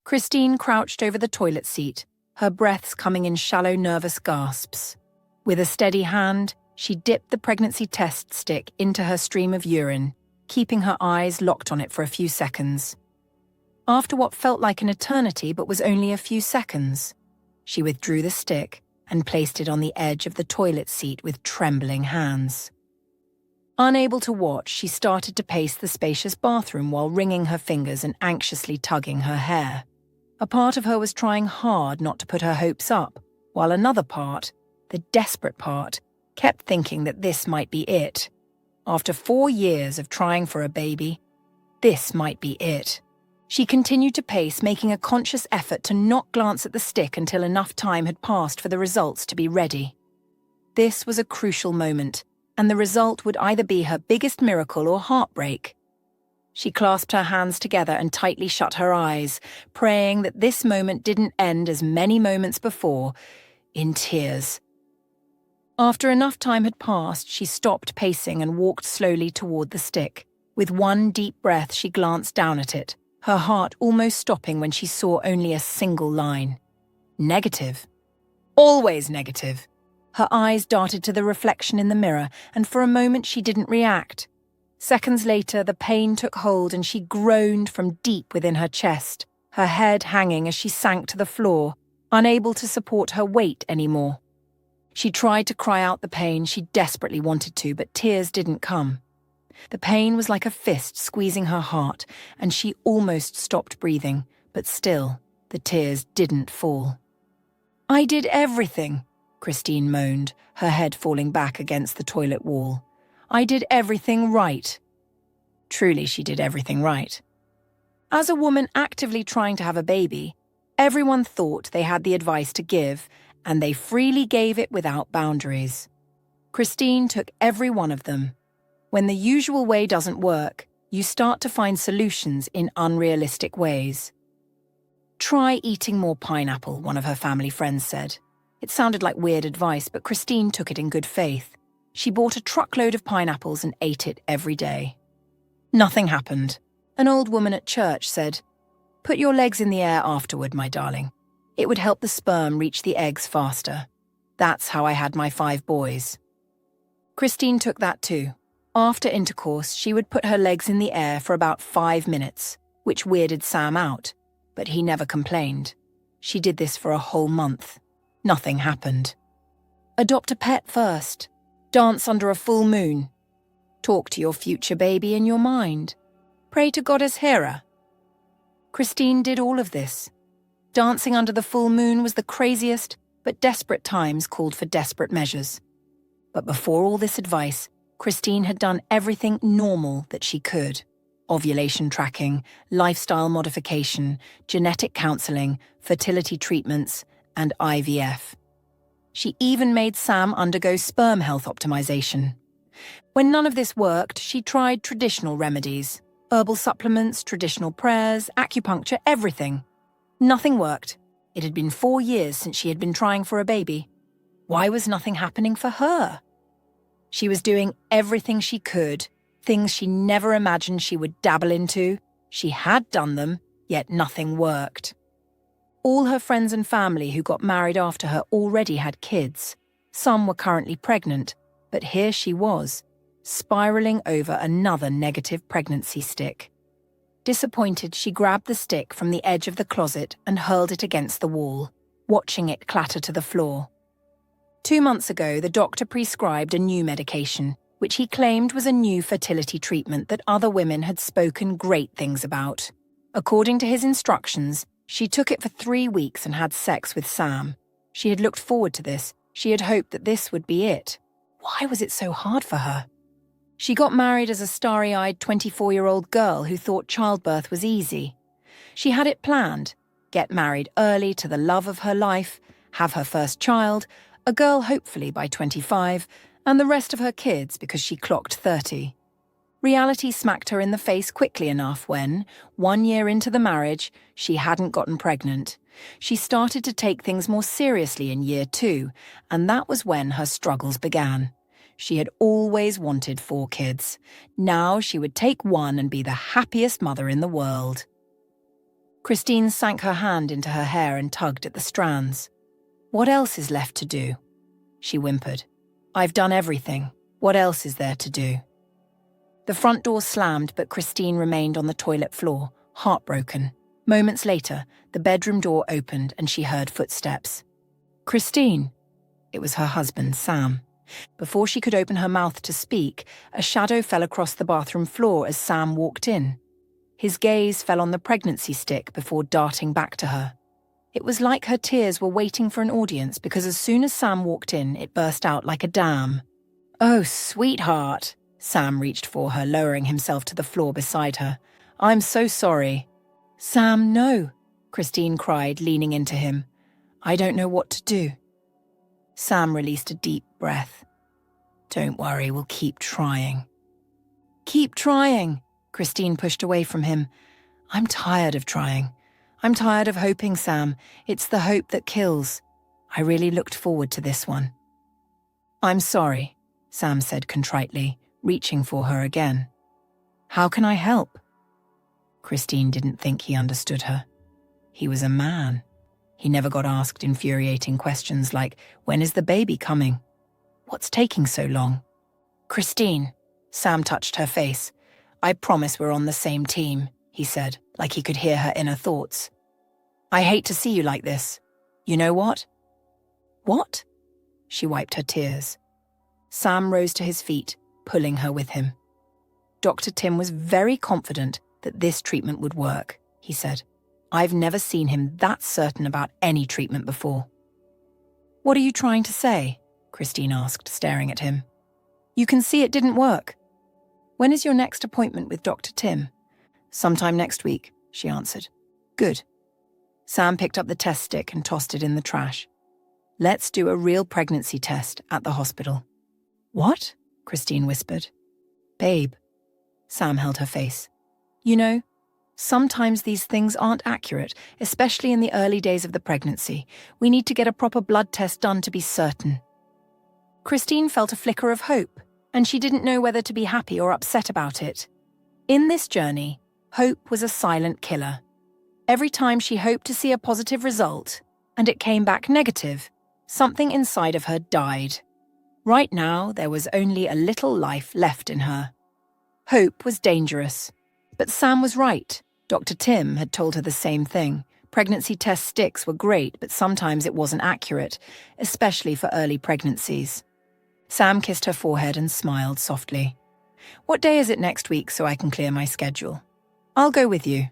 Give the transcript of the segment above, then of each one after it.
Christine crouched over the toilet seat, her breaths coming in shallow, nervous gasps. With a steady hand, she dipped the pregnancy test stick into her stream of urine, keeping her eyes locked on it for a few seconds. After what felt like an eternity but was only a few seconds, she withdrew the stick and placed it on the edge of the toilet seat with trembling hands. Unable to watch, she started to pace the spacious bathroom while wringing her fingers and anxiously tugging her hair. A part of her was trying hard not to put her hopes up, while another part, the desperate part, kept thinking that this might be it. After 4 years of trying for a baby, this might be it. She continued to pace, making a conscious effort to not glance at the stick until enough time had passed for the results to be ready. This was a crucial moment, and the result would either be her biggest miracle or heartbreak. She clasped her hands together and tightly shut her eyes, praying that this moment didn't end as many moments before, in tears. After enough time had passed, she stopped pacing and walked slowly toward the stick. With one deep breath, she glanced down at it, her heart almost stopping when she saw only a single line. Negative. Always negative. Her eyes darted to the reflection in the mirror, and for a moment she didn't react. Seconds later, the pain took hold and she groaned from deep within her chest, her head hanging as she sank to the floor, unable to support her weight anymore. She tried to cry out the pain she desperately wanted to, but tears didn't come. The pain was like a fist squeezing her heart, and she almost stopped breathing, but still, the tears didn't fall. "I did everything," Christine moaned, her head falling back against the toilet wall. "I did everything right." Truly, she did everything right. As a woman actively trying to have a baby, everyone thought they had the advice to give, and they freely gave it without boundaries. Christine took every one of them. When the usual way doesn't work, you start to find solutions in unrealistic ways. "Try eating more pineapple," one of her family friends said. It sounded like weird advice, but Christine took it in good faith. She bought a truckload of pineapples and ate it every day. Nothing happened. An old woman at church said, "Put your legs in the air afterward, my darling. It would help the sperm reach the eggs faster. That's how I had my 5 boys." Christine took that too. After intercourse, she would put her legs in the air for about 5 minutes, which weirded Sam out, but he never complained. She did this for a whole month. Nothing happened. Adopt a pet first. Dance under a full moon. Talk to your future baby in your mind. Pray to Goddess Hera. Christine did all of this. Dancing under the full moon was the craziest, but desperate times called for desperate measures. But before all this advice, Christine had done everything normal that she could. Ovulation tracking, lifestyle modification, genetic counseling, fertility treatments, and IVF. She even made Sam undergo sperm health optimization. When none of this worked, she tried traditional remedies, herbal supplements, traditional prayers, acupuncture, everything. Nothing worked. It had been 4 years since she had been trying for a baby. Why was nothing happening for her? She was doing everything she could, things she never imagined she would dabble into. She had done them, yet nothing worked. All her friends and family who got married after her already had kids. Some were currently pregnant, but here she was, spiraling over another negative pregnancy stick. Disappointed, she grabbed the stick from the edge of the closet and hurled it against the wall, watching it clatter to the floor. 2 months ago, the doctor prescribed a new medication, which he claimed was a new fertility treatment that other women had spoken great things about. According to his instructions, she took it for 3 weeks and had sex with Sam. She had looked forward to this. She had hoped that this would be it. Why was it so hard for her? She got married as a starry-eyed 24-year-old girl who thought childbirth was easy. She had it planned: get married early to the love of her life, have her first child, a girl hopefully by 25, and the rest of her kids because she clocked 30. Reality smacked her in the face quickly enough when, 1 year into the marriage, she hadn't gotten pregnant. She started to take things more seriously in year 2, and that was when her struggles began. She had always wanted 4 kids. Now she would take one and be the happiest mother in the world. Christine sank her hand into her hair and tugged at the strands. "What else is left to do?" she whimpered. "I've done everything. What else is there to do?" The front door slammed, but Christine remained on the toilet floor, heartbroken. Moments later, the bedroom door opened and she heard footsteps. "Christine!" It was her husband, Sam. Before she could open her mouth to speak, a shadow fell across the bathroom floor as Sam walked in. His gaze fell on the pregnancy stick before darting back to her. It was like her tears were waiting for an audience because as soon as Sam walked in, it burst out like a dam. "Oh, sweetheart." Sam reached for her, lowering himself to the floor beside her. "I'm so sorry." "Sam, no," Christine cried, leaning into him. "I don't know what to do." Sam released a deep breath. "Don't worry, we'll keep trying." "Keep trying," Christine pushed away from him. "I'm tired of trying. I'm tired of hoping, Sam. It's the hope that kills. I really looked forward to this one." "I'm sorry," Sam said contritely, reaching for her again. "How can I help?" Christine didn't think he understood her. He was a man. He never got asked infuriating questions like, "When is the baby coming? What's taking so long?" "Christine," Sam touched her face. "I promise we're on the same team," he said, like he could hear her inner thoughts. "I hate to see you like this. You know what?" "What?" She wiped her tears. Sam rose to his feet, pulling her with him. "Dr. Tim was very confident that this treatment would work," he said. "I've never seen him that certain about any treatment before." "What are you trying to say?" Christine asked, staring at him. "You can see it didn't work." "When is your next appointment with Dr. Tim?" "Sometime next week," she answered. "Good." Sam picked up the test stick and tossed it in the trash. "Let's do a real pregnancy test at the hospital." "What?" Christine whispered. "Babe." Sam held her face. "You know, sometimes these things aren't accurate, especially in the early days of the pregnancy. We need to get a proper blood test done to be certain." Christine felt a flicker of hope, and she didn't know whether to be happy or upset about it. In this journey, hope was a silent killer. Every time she hoped to see a positive result, and it came back negative, something inside of her died. Right now, there was only a little life left in her. Hope was dangerous. But Sam was right. Dr. Tim had told her the same thing. Pregnancy test sticks were great, but sometimes it wasn't accurate, especially for early pregnancies. Sam kissed her forehead and smiled softly. "What day is it next week so I can clear my schedule?" "I'll go with you."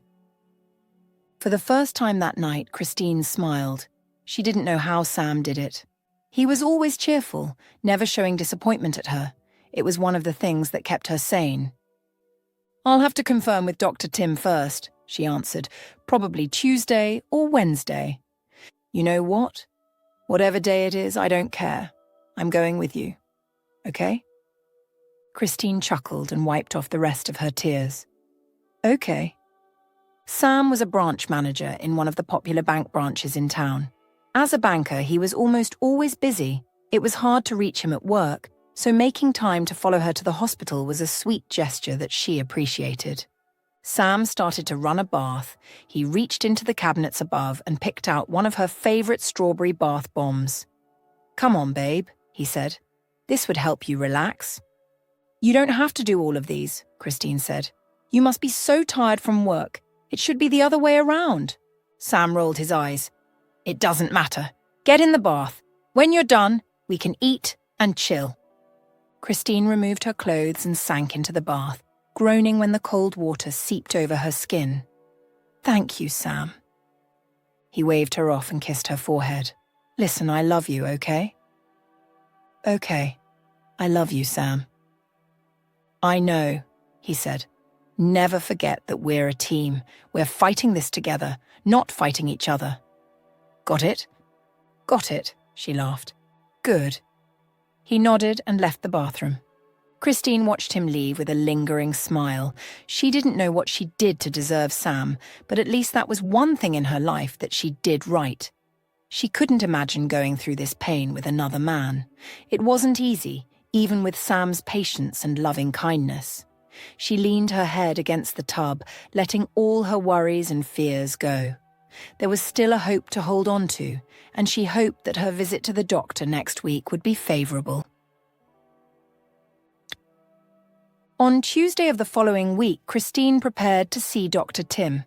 For the first time that night, Christine smiled. She didn't know how Sam did it. He was always cheerful, never showing disappointment at her. It was one of the things that kept her sane. "I'll have to confirm with Dr. Tim first," she answered. "Probably Tuesday or Wednesday." "You know what? Whatever day it is, I don't care. I'm going with you. Okay?" Christine chuckled and wiped off the rest of her tears. "Okay." Sam was a branch manager in one of the popular bank branches in town. As a banker, he was almost always busy. It was hard to reach him at work, so making time to follow her to the hospital was a sweet gesture that she appreciated. Sam started to run a bath. He reached into the cabinets above and picked out one of her favorite strawberry bath bombs. "Come on, babe," he said. "This would help you relax." "You don't have to do all of these," Christine said. "You must be so tired from work. It should be the other way around." Sam rolled his eyes. "It doesn't matter. Get in the bath. When you're done, we can eat and chill." Christine removed her clothes and sank into the bath, groaning when the cold water seeped over her skin. "Thank you, Sam." He waved her off and kissed her forehead. "Listen, I love you, okay?" "Okay. I love you, Sam." "I know," he said. "Never forget that we're a team. We're fighting this together, not fighting each other." "Got it?" "Got it," she laughed. "Good." He nodded and left the bathroom. Christine watched him leave with a lingering smile. She didn't know what she did to deserve Sam, but at least that was one thing in her life that she did right. She couldn't imagine going through this pain with another man. It wasn't easy, even with Sam's patience and loving kindness. She leaned her head against the tub, letting all her worries and fears go. There was still a hope to hold on to, and she hoped that her visit to the doctor next week would be favourable. On Tuesday of the following week, Christine prepared to see Dr. Tim.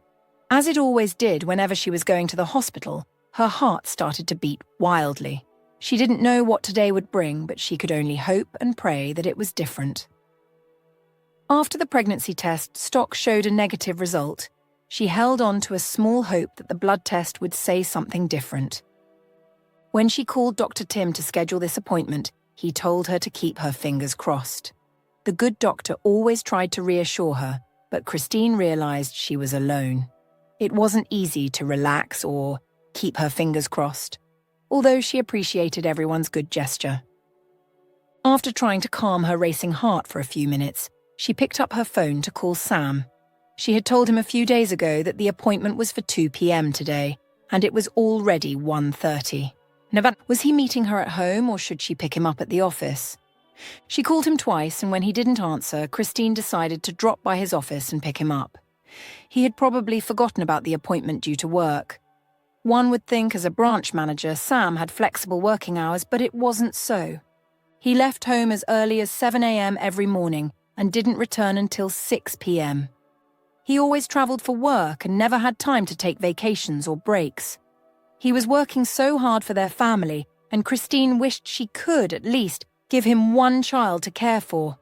As it always did whenever she was going to the hospital, her heart started to beat wildly. She didn't know what today would bring, but she could only hope and pray that it was different. After the pregnancy test, Stock showed a negative result. She held on to a small hope that the blood test would say something different. When she called Dr. Tim to schedule this appointment, he told her to keep her fingers crossed. The good doctor always tried to reassure her, but Christine realized she was alone. It wasn't easy to relax or keep her fingers crossed, although she appreciated everyone's good gesture. After trying to calm her racing heart for a few minutes, she picked up her phone to call Sam. She had told him a few days ago that the appointment was for 2 p.m. today, and it was already 1:30. Was he meeting her at home, or should she pick him up at the office? She called him twice, and when he didn't answer, Christine decided to drop by his office and pick him up. He had probably forgotten about the appointment due to work. One would think as a branch manager, Sam had flexible working hours, but it wasn't so. He left home as early as 7 a.m. every morning and didn't return until 6 p.m. He always travelled for work and never had time to take vacations or breaks. He was working so hard for their family, and Christine wished she could, at least, give him one child to care for.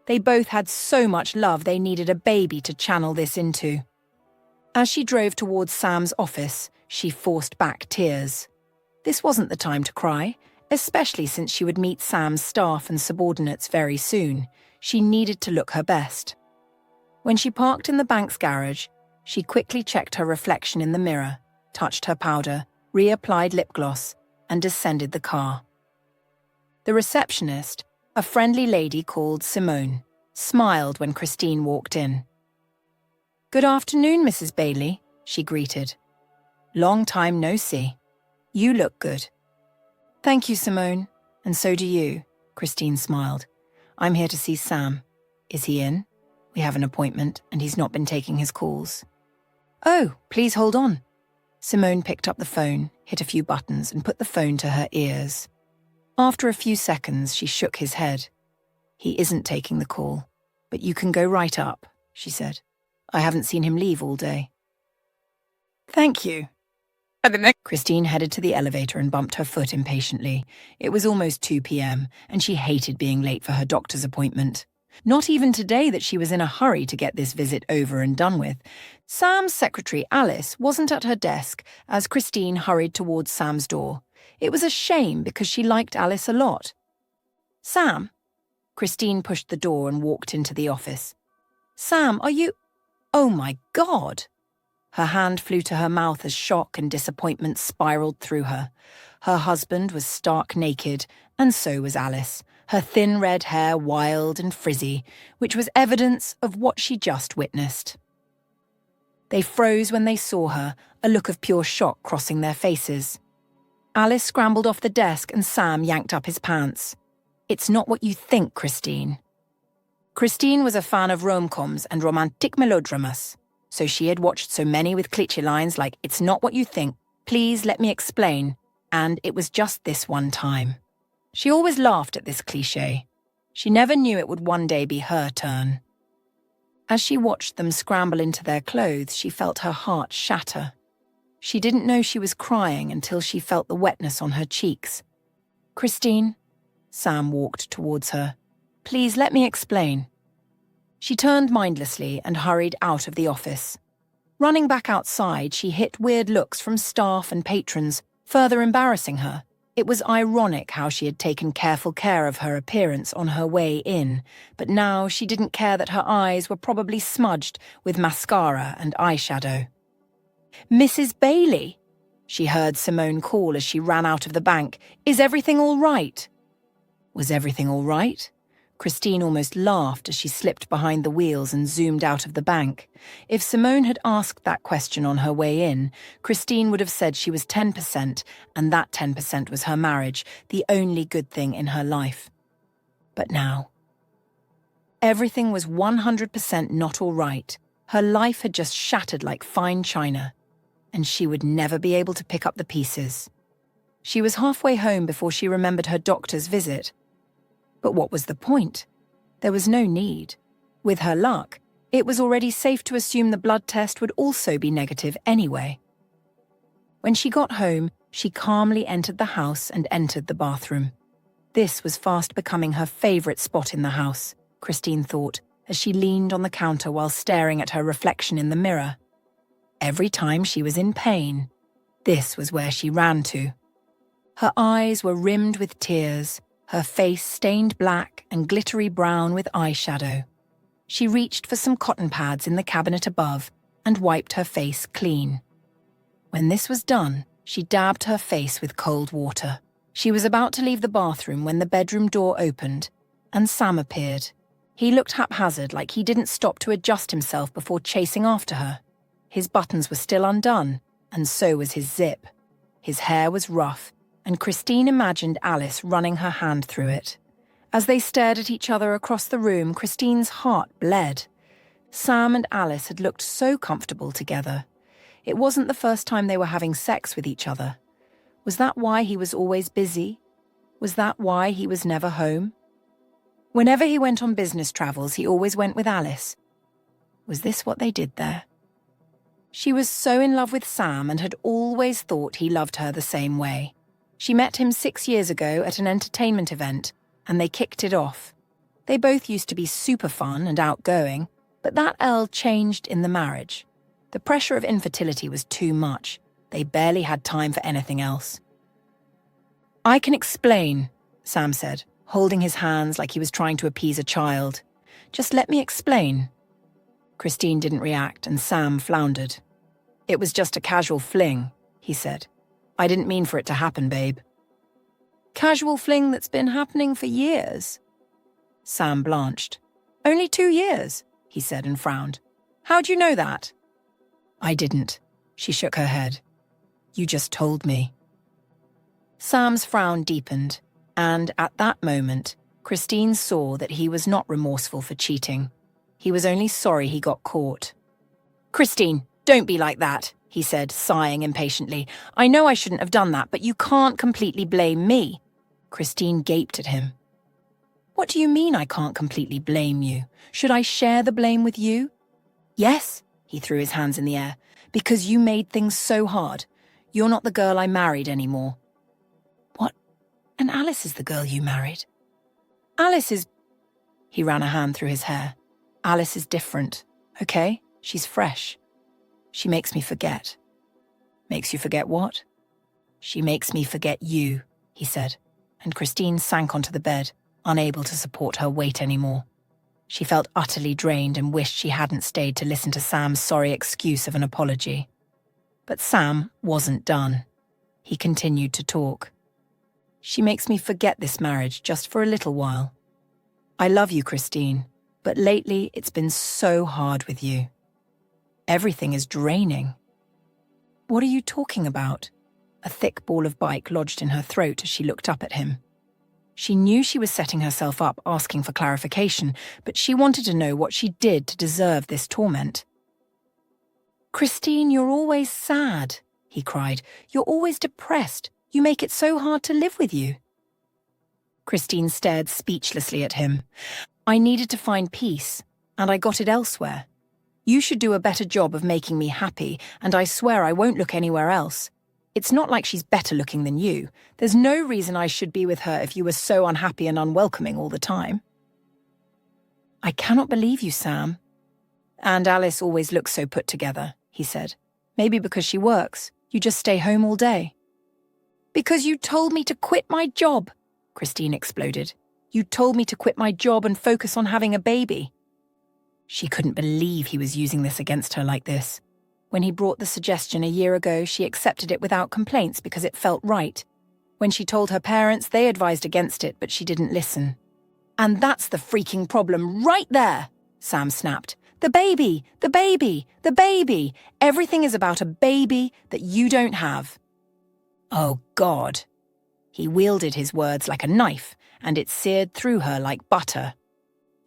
They both had so much love they needed a baby to channel this into. As she drove towards Sam's office, she forced back tears. This wasn't the time to cry, especially since she would meet Sam's staff and subordinates very soon. She needed to look her best. When she parked in the bank's garage, she quickly checked her reflection in the mirror, touched her powder, reapplied lip gloss, and descended the car. The receptionist, a friendly lady called Simone, smiled when Christine walked in. "Good afternoon, Mrs. Bailey," she greeted. "Long time no see. You look good." "Thank you, Simone, and so do you," Christine smiled. "I'm here to see Sam. Is he in? We have an appointment, and he's not been taking his calls." "Oh, please hold on." Simone picked up the phone, hit a few buttons, and put the phone to her ears. After a few seconds, she shook his head. "He isn't taking the call, but you can go right up," she said. "I haven't seen him leave all day." "Thank you." Christine headed to the elevator and bumped her foot impatiently. It was almost 2 p.m., and she hated being late for her doctor's appointment. Not even today that she was in a hurry to get this visit over and done with. Sam's secretary, Alice, wasn't at her desk as Christine hurried towards Sam's door. It was a shame because she liked Alice a lot. "Sam?" Christine pushed the door and walked into the office. "Sam, are you— Oh my God!" Her hand flew to her mouth as shock and disappointment spiraled through her. Her husband was stark naked, and so was Alice, her thin red hair wild and frizzy, which was evidence of what she just witnessed. They froze when they saw her, a look of pure shock crossing their faces. Alice scrambled off the desk and Sam yanked up his pants. "It's not what you think, Christine." Christine was a fan of rom-coms and romantic melodramas, so she had watched so many with cliché lines like, "It's not what you think, please let me explain," and "It was just this one time." She always laughed at this cliché. She never knew it would one day be her turn. As she watched them scramble into their clothes, she felt her heart shatter. She didn't know she was crying until she felt the wetness on her cheeks. "Christine," Sam walked towards her. "Please let me explain." She turned mindlessly and hurried out of the office. Running back outside, she hit weird looks from staff and patrons, further embarrassing her. It was ironic how she had taken careful care of her appearance on her way in, but now she didn't care that her eyes were probably smudged with mascara and eyeshadow. "Mrs. Bailey," she heard Simone call as she ran out of the bank. "Is everything all right?" Was everything all right? Christine almost laughed as she slipped behind the wheels and zoomed out of the bank. If Simone had asked that question on her way in, Christine would have said she was 10%, and that 10% was her marriage, the only good thing in her life. But now, Everything was 100% not all right. Her life had just shattered like fine china, and she would never be able to pick up the pieces. She was halfway home before she remembered her doctor's visit. But what was the point? There was no need. With her luck, it was already safe to assume the blood test would also be negative anyway. When she got home, she calmly entered the house and entered the bathroom. This was fast becoming her favorite spot in the house, Christine thought, as she leaned on the counter while staring at her reflection in the mirror. Every time she was in pain, this was where she ran to. Her eyes were rimmed with tears, her face stained black and glittery brown with eyeshadow. She reached for some cotton pads in the cabinet above and wiped her face clean. When this was done, she dabbed her face with cold water. She was about to leave the bathroom when the bedroom door opened, and Sam appeared. He looked haphazard, like he didn't stop to adjust himself before chasing after her. His buttons were still undone, and so was his zip. His hair was rough, and Christine imagined Alice running her hand through it. As they stared at each other across the room, Christine's heart bled. Sam and Alice had looked so comfortable together. It wasn't the first time they were having sex with each other. Was that why he was always busy? Was that why he was never home? Whenever he went on business travels, he always went with Alice. Was this what they did there? She was so in love with Sam and had always thought he loved her the same way. She met him 6 years ago at an entertainment event, and they kicked it off. They both used to be super fun and outgoing, but that L changed in the marriage. The pressure of infertility was too much. They barely had time for anything else. "I can explain," Sam said, holding his hands like he was trying to appease a child. "Just let me explain." Christine didn't react, and Sam floundered. "It was just a casual fling," he said. "I didn't mean for it to happen, babe." "Casual fling that's been happening for years?" Sam blanched. "Only 2 years," he said and frowned. "How'd you know that?" "I didn't," she shook her head. "You just told me." Sam's frown deepened, and at that moment, Christine saw that he was not remorseful for cheating. He was only sorry he got caught. "Christine, don't be like that," he said, sighing impatiently. "I know I shouldn't have done that, but you can't completely blame me." Christine gaped at him. "What do you mean I can't completely blame you? Should I share the blame with you?" "Yes," he threw his hands in the air, "because you made things so hard. You're not the girl I married anymore." "What? And Alice is the girl you married?" "Alice is..." He ran a hand through his hair. "Alice is different, okay? She's fresh. She makes me forget." "Makes you forget what?" "She makes me forget you," he said, and Christine sank onto the bed, unable to support her weight anymore. She felt utterly drained and wished she hadn't stayed to listen to Sam's sorry excuse of an apology. But Sam wasn't done. He continued to talk. "She makes me forget this marriage just for a little while. I love you, Christine, but lately it's been so hard with you. Everything is draining." "What are you talking about?" A thick ball of bike lodged in her throat as she looked up at him. She knew she was setting herself up, asking for clarification, but she wanted to know what she did to deserve this torment. "Christine, you're always sad," he cried. "You're always depressed. You make it so hard to live with you." Christine stared speechlessly at him. "I needed to find peace, and I got it elsewhere. You should do a better job of making me happy, and I swear I won't look anywhere else. It's not like she's better looking than you. There's no reason I should be with her if you were so unhappy and unwelcoming all the time." "I cannot believe you, Sam." "And Alice always looks so put together," he said. "Maybe because she works. You just stay home all day." "Because you told me to quit my job," Christine exploded. "You told me to quit my job and focus on having a baby." She couldn't believe he was using this against her like this. When he brought the suggestion a year ago, she accepted it without complaints because it felt right. When she told her parents, they advised against it, but she didn't listen. "And that's the freaking problem right there," Sam snapped. "The baby, the baby, the baby. Everything is about a baby that you don't have." Oh, God. He wielded his words like a knife, and it seared through her like butter.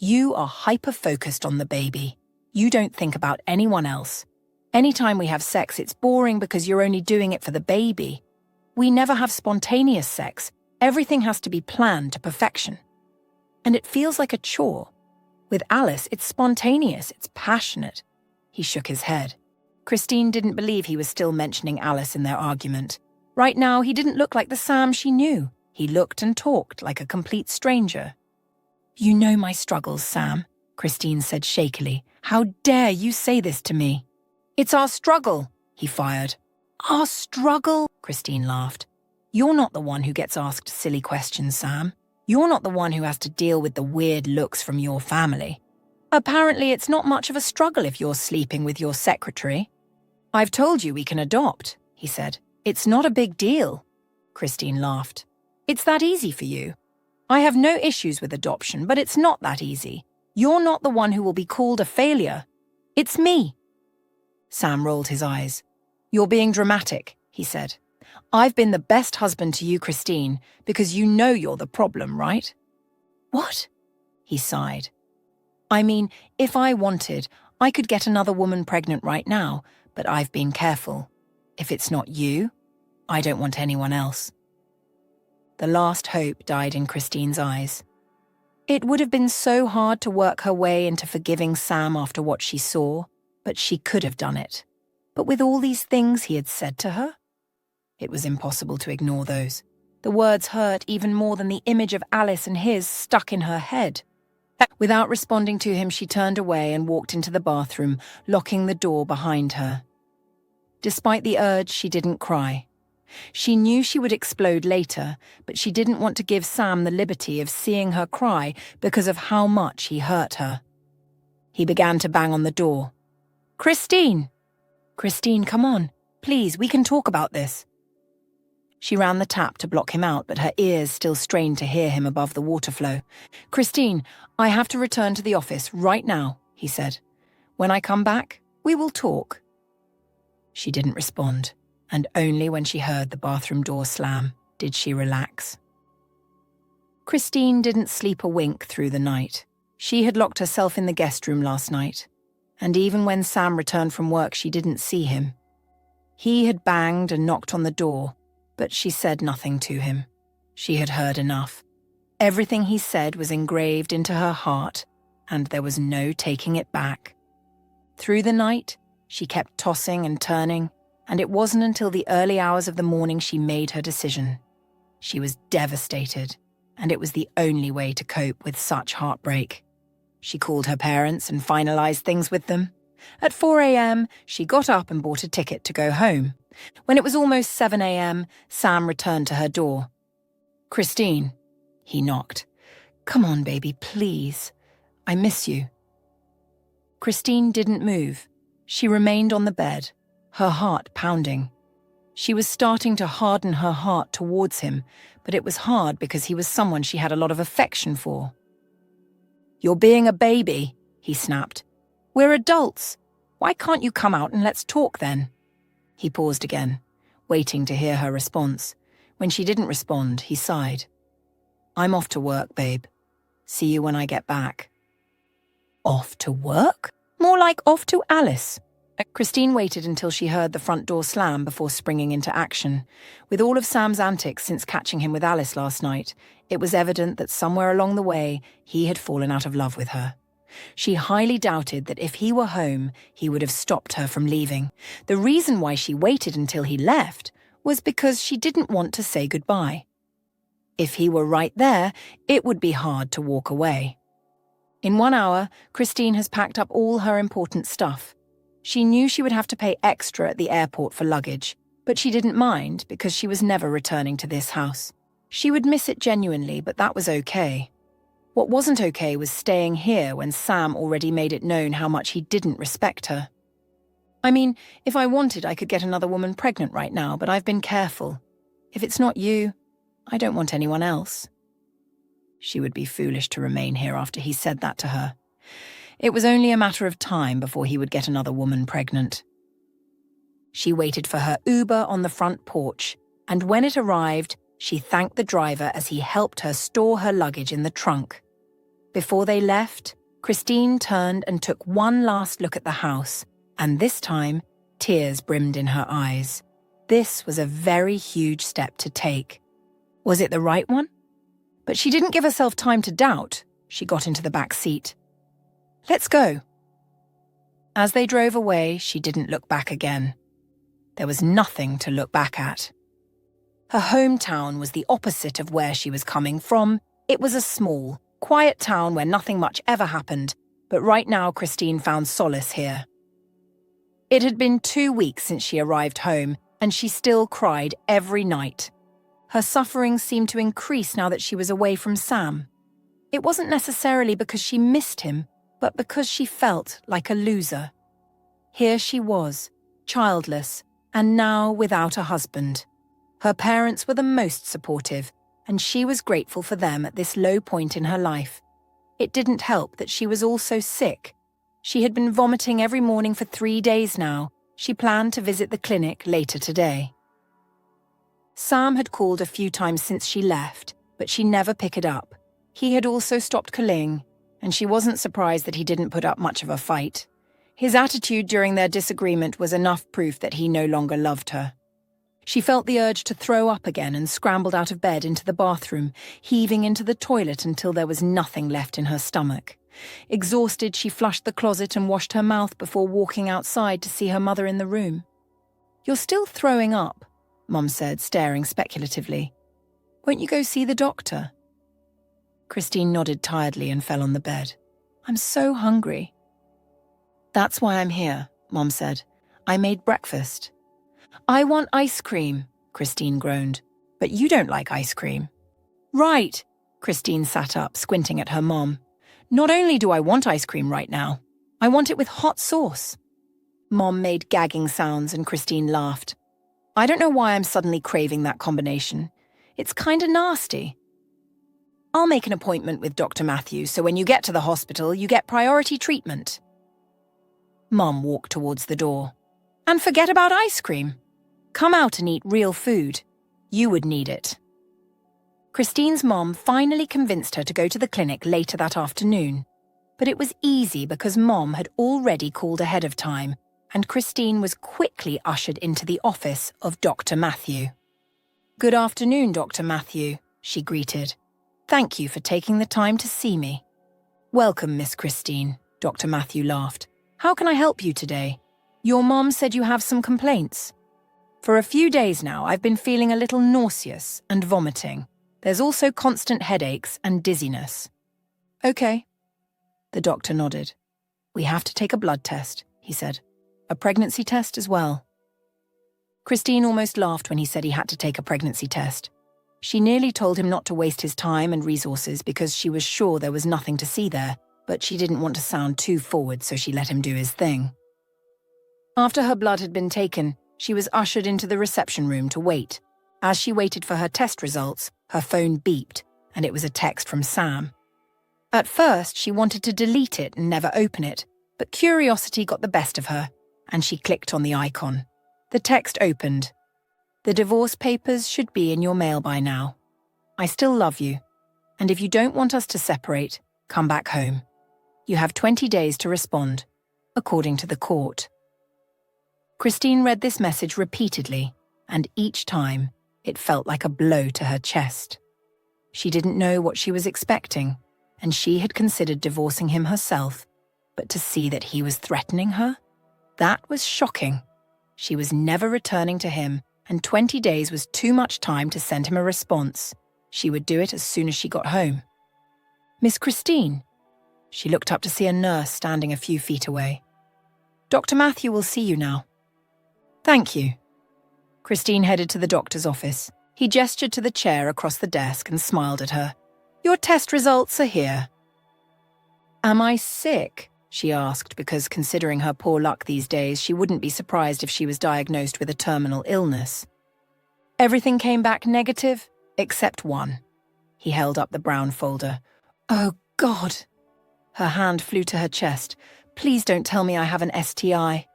You are hyper-focused on the baby. You don't think about anyone else. Anytime we have sex, it's boring because you're only doing it for the baby. We never have spontaneous sex. Everything has to be planned to perfection. And it feels like a chore. With Alice, it's spontaneous, it's passionate. He shook his head. Christine didn't believe he was still mentioning Alice in their argument. Right now, he didn't look like the Sam she knew. He looked and talked like a complete stranger. You know my struggles, Sam, Christine said shakily. How dare you say this to me? It's our struggle, he fired. Our struggle? Christine laughed. You're not the one who gets asked silly questions, Sam. You're not the one who has to deal with the weird looks from your family. Apparently, it's not much of a struggle if you're sleeping with your secretary. I've told you we can adopt, he said. It's not a big deal. Christine laughed. It's that easy for you. I have no issues with adoption, but it's not that easy. You're not the one who will be called a failure. It's me. Sam rolled his eyes. You're being dramatic, he said. I've been the best husband to you, Christine, because you know you're the problem, right? What? He sighed. I mean, if I wanted, I could get another woman pregnant right now, but I've been careful. If it's not you, I don't want anyone else. The last hope died in Christine's eyes. It would have been so hard to work her way into forgiving Sam after what she saw, but she could have done it. But with all these things he had said to her? It was impossible to ignore those. The words hurt even more than the image of Alice and his stuck in her head. Without responding to him, she turned away and walked into the bathroom, locking the door behind her. Despite the urge, she didn't cry. She knew she would explode later, but she didn't want to give Sam the liberty of seeing her cry because of how much he hurt her. He began to bang on the door. Christine! Christine, come on. Please, we can talk about this. She ran the tap to block him out, but her ears still strained to hear him above the water flow. Christine, I have to return to the office right now, he said. When I come back, we will talk. She didn't respond, and only when she heard the bathroom door slam did she relax. Christine didn't sleep a wink through the night. She had locked herself in the guest room last night, and even when Sam returned from work, she didn't see him. He had banged and knocked on the door, but she said nothing to him. She had heard enough. Everything he said was engraved into her heart, and there was no taking it back. Through the night, she kept tossing and turning, and it wasn't until the early hours of the morning she made her decision. She was devastated, and it was the only way to cope with such heartbreak. She called her parents and finalized things with them. At 4 a.m., she got up and bought a ticket to go home. When it was almost 7 a.m., Sam returned to her door. Christine, he knocked. Come on, baby, please. I miss you. Christine didn't move. She remained on the bed, her heart pounding. She was starting to harden her heart towards him, but it was hard because he was someone she had a lot of affection for. You're being a baby, he snapped. We're adults. Why can't you come out and let's talk then? He paused again, waiting to hear her response. When she didn't respond, he sighed. I'm off to work, babe. See you when I get back. Off to work? More like off to Alice. Christine waited until she heard the front door slam before springing into action. With all of Sam's antics since catching him with Alice last night, it was evident that somewhere along the way, he had fallen out of love with her. She highly doubted that if he were home, he would have stopped her from leaving. The reason why she waited until he left was because she didn't want to say goodbye. If he were right there, it would be hard to walk away. In 1 hour, Christine has packed up all her important stuff. She knew she would have to pay extra at the airport for luggage, but she didn't mind because she was never returning to this house. She would miss it genuinely, but that was okay. What wasn't okay was staying here when Sam already made it known how much he didn't respect her. I mean, if I wanted, I could get another woman pregnant right now, but I've been careful. If it's not you, I don't want anyone else. She would be foolish to remain here after he said that to her. It was only a matter of time before he would get another woman pregnant. She waited for her Uber on the front porch, and when it arrived, she thanked the driver as he helped her store her luggage in the trunk. Before they left, Christine turned and took one last look at the house, and this time, tears brimmed in her eyes. This was a very huge step to take. Was it the right one? But she didn't give herself time to doubt. She got into the back seat. "Let's go." As they drove away, she didn't look back again. There was nothing to look back at. Her hometown was the opposite of where she was coming from. It was a small, quiet town where nothing much ever happened, but right now Christine found solace here. It had been 2 weeks since she arrived home, and she still cried every night. Her suffering seemed to increase now that she was away from Sam. It wasn't necessarily because she missed him, but because she felt like a loser. Here she was, childless, and now without a husband. Her parents were the most supportive, and she was grateful for them at this low point in her life. It didn't help that she was also sick. She had been vomiting every morning for 3 days now. She planned to visit the clinic later today. Sam had called a few times since she left, but she never picked it up. He had also stopped calling, and she wasn't surprised that he didn't put up much of a fight. His attitude during their disagreement was enough proof that he no longer loved her. She felt the urge to throw up again and scrambled out of bed into the bathroom, heaving into the toilet until there was nothing left in her stomach. Exhausted, she flushed the closet and washed her mouth before walking outside to see her mother in the room. "You're still throwing up," Mom said, staring speculatively. "Won't you go see the doctor?" Christine nodded tiredly and fell on the bed. "I'm so hungry." "That's why I'm here," Mom said. "I made breakfast." "I want ice cream," Christine groaned. "But you don't like ice cream." "Right." Christine sat up, squinting at her mom. "Not only do I want ice cream right now, I want it with hot sauce." Mom made gagging sounds and Christine laughed. "I don't know why I'm suddenly craving that combination. It's kinda nasty." "I'll make an appointment with Dr. Matthew so when you get to the hospital, you get priority treatment." Mom walked towards the door. "And forget about ice cream. Come out and eat real food. You would need it." Christine's mom finally convinced her to go to the clinic later that afternoon. But it was easy because Mom had already called ahead of time, and Christine was quickly ushered into the office of Dr. Matthew. "Good afternoon, Dr. Matthew," she greeted. "Thank you for taking the time to see me." "Welcome, Miss Christine," Dr. Matthew laughed. "How can I help you today? Your mom said you have some complaints." "For a few days now, I've been feeling a little nauseous and vomiting. There's also constant headaches and dizziness." "Okay." The doctor nodded. "We have to take a blood test," he said. "A pregnancy test as well." Christine almost laughed when he said he had to take a pregnancy test. She nearly told him not to waste his time and resources because she was sure there was nothing to see there, but she didn't want to sound too forward, so she let him do his thing. After her blood had been taken, she was ushered into the reception room to wait. As she waited for her test results, her phone beeped, and it was a text from Sam. At first, she wanted to delete it and never open it, but curiosity got the best of her, and she clicked on the icon. The text opened. "The divorce papers should be in your mail by now. I still love you, and if you don't want us to separate, come back home. You have 20 days to respond, according to the court." Christine read this message repeatedly, and each time, it felt like a blow to her chest. She didn't know what she was expecting, and she had considered divorcing him herself, but to see that he was threatening her? That was shocking. She was never returning to him, and 20 days was too much time to send him a response. She would do it as soon as she got home. "Miss Christine?" She looked up to see a nurse standing a few feet away. "Dr. Matthew will see you now." "Thank you." Christine headed to the doctor's office. He gestured to the chair across the desk and smiled at her. "Your test results are here." "Am I sick?" she asked, because considering her poor luck these days, she wouldn't be surprised if she was diagnosed with a terminal illness. "Everything came back negative, except one." He held up the brown folder. "Oh, God." Her hand flew to her chest. "Please don't tell me I have an STI."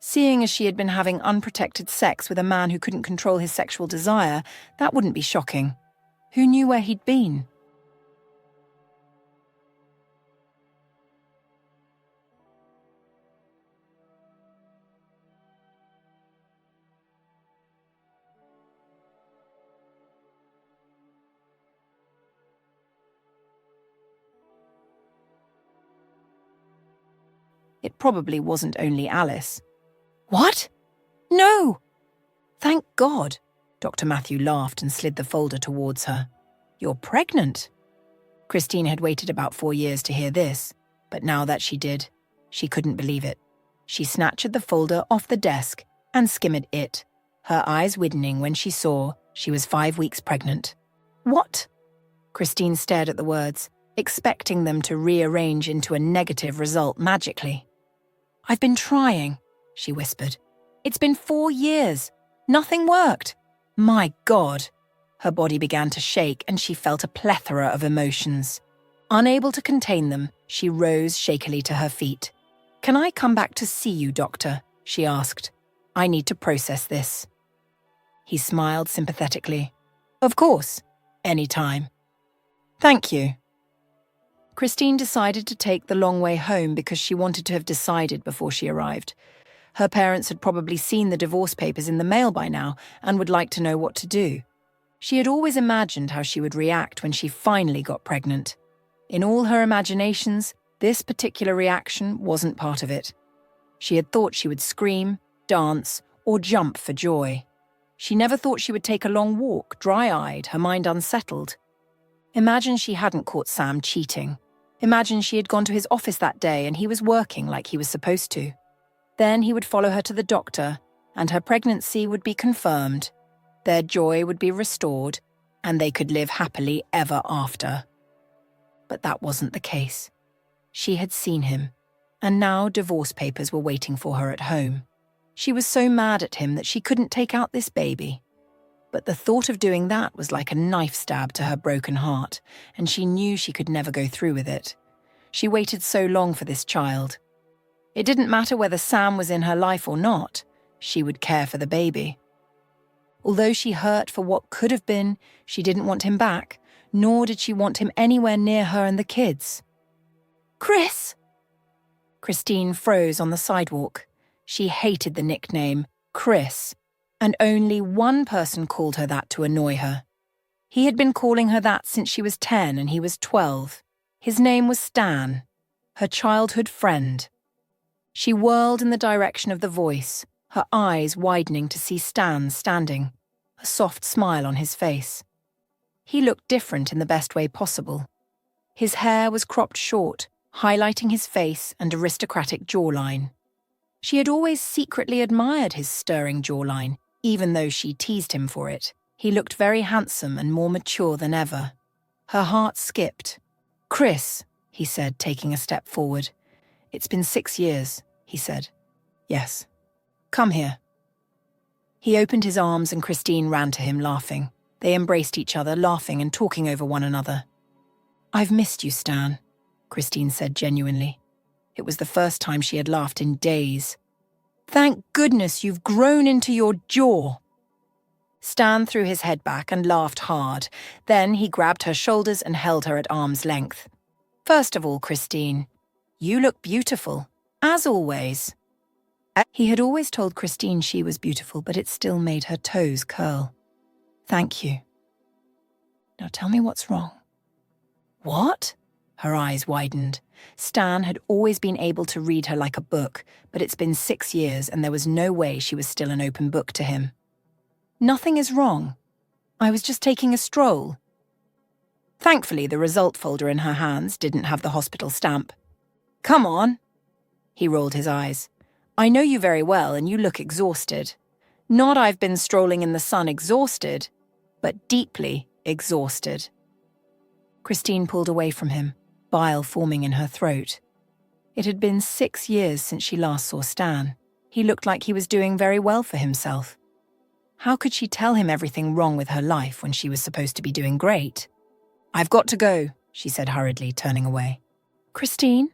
Seeing as she had been having unprotected sex with a man who couldn't control his sexual desire, that wouldn't be shocking. Who knew where he'd been? It probably wasn't only Alice. What? No! Thank God. Dr. Matthew laughed and slid the folder towards her. You're pregnant. Christine had waited about 4 years to hear this, but now that she did, she couldn't believe it. She snatched the folder off the desk and skimmed it, her eyes widening when she saw she was 5 weeks pregnant. What? Christine stared at the words, expecting them to rearrange into a negative result magically. I've been trying, she whispered. It's been 4 years. Nothing worked. My God. Her body began to shake and she felt a plethora of emotions. Unable to contain them, she rose shakily to her feet. Can I come back to see you, doctor? She asked. I need to process this. He smiled sympathetically. Of course, any time. Thank you. Christine decided to take the long way home because she wanted to have decided before she arrived. Her parents had probably seen the divorce papers in the mail by now and would like to know what to do. She had always imagined how she would react when she finally got pregnant. In all her imaginations, this particular reaction wasn't part of it. She had thought she would scream, dance, or jump for joy. She never thought she would take a long walk, dry-eyed, her mind unsettled. Imagine she hadn't caught Sam cheating. Imagine she had gone to his office that day and he was working like he was supposed to. Then he would follow her to the doctor, and her pregnancy would be confirmed. Their joy would be restored, and they could live happily ever after. But that wasn't the case. She had seen him, and now divorce papers were waiting for her at home. She was so mad at him that she couldn't take out this baby. But the thought of doing that was like a knife stab to her broken heart, and she knew she could never go through with it. She waited so long for this child. It didn't matter whether Sam was in her life or not, she would care for the baby. Although she hurt for what could have been, she didn't want him back, nor did she want him anywhere near her and the kids. Chris! Christine froze on the sidewalk. She hated the nickname, Chris, and only one person called her that to annoy her. He had been calling her that since she was 10 and he was 12. His name was Stan, her childhood friend. She whirled in the direction of the voice, her eyes widening to see Stan standing, a soft smile on his face. He looked different in the best way possible. His hair was cropped short, highlighting his face and aristocratic jawline. She had always secretly admired his stirring jawline, even though she teased him for it. He looked very handsome and more mature than ever. Her heart skipped. Chris, he said, taking a step forward. It's been 6 years, he said. Yes. Come here. He opened his arms and Christine ran to him, laughing. They embraced each other, laughing and talking over one another. I've missed you, Stan, Christine said genuinely. It was the first time she had laughed in days. Thank goodness you've grown into your jaw. Stan threw his head back and laughed hard. Then he grabbed her shoulders and held her at arm's length. First of all, Christine, you look beautiful, as always. He had always told Christine she was beautiful, but it still made her toes curl. Thank you. Now tell me what's wrong. What? Her eyes widened. Stan had always been able to read her like a book, but it's been 6 years and there was no way she was still an open book to him. Nothing is wrong. I was just taking a stroll. Thankfully, the result folder in her hands didn't have the hospital stamp. Come on. He rolled his eyes. I know you very well and you look exhausted. Not I've been strolling in the sun exhausted, but deeply exhausted. Christine pulled away from him, bile forming in her throat. It had been 6 years since she last saw Stan. He looked like he was doing very well for himself. How could she tell him everything wrong with her life when she was supposed to be doing great? I've got to go, she said hurriedly, turning away. Christine?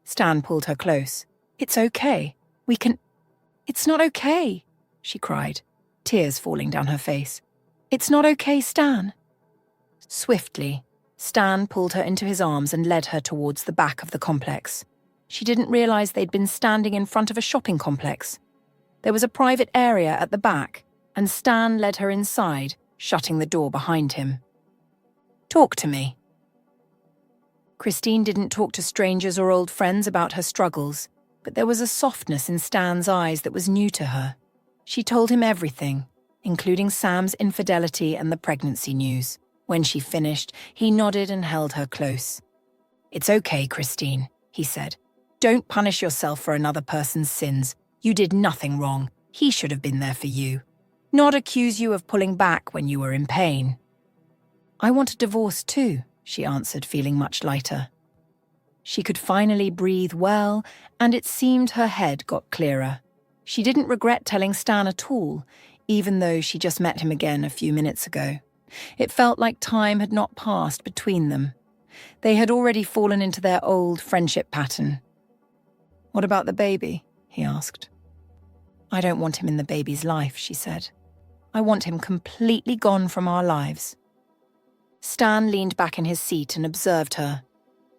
Stan pulled her close. It's okay. We can... It's not okay, she cried, tears falling down her face. It's not okay, Stan. Swiftly, Stan pulled her into his arms and led her towards the back of the complex. She didn't realize they'd been standing in front of a shopping complex. There was a private area at the back, and Stan led her inside, shutting the door behind him. Talk to me. Christine didn't talk to strangers or old friends about her struggles. but there was a softness in Stan's eyes that was new to her. She told him everything, including Sam's infidelity and the pregnancy news. When she finished, he nodded and held her close. "It's okay, Christine," he said. "Don't punish yourself for another person's sins. You did nothing wrong. He should have been there for you. Not accuse you of pulling back when you were in pain." "I want a divorce too," she answered, feeling much lighter. She could finally breathe well, and it seemed her head got clearer. She didn't regret telling Stan at all, even though she just met him again a few minutes ago. It felt like time had not passed between them. They had already fallen into their old friendship pattern. "What about the baby?" he asked. "I don't want him in the baby's life," she said. "I want him completely gone from our lives." Stan leaned back in his seat and observed her.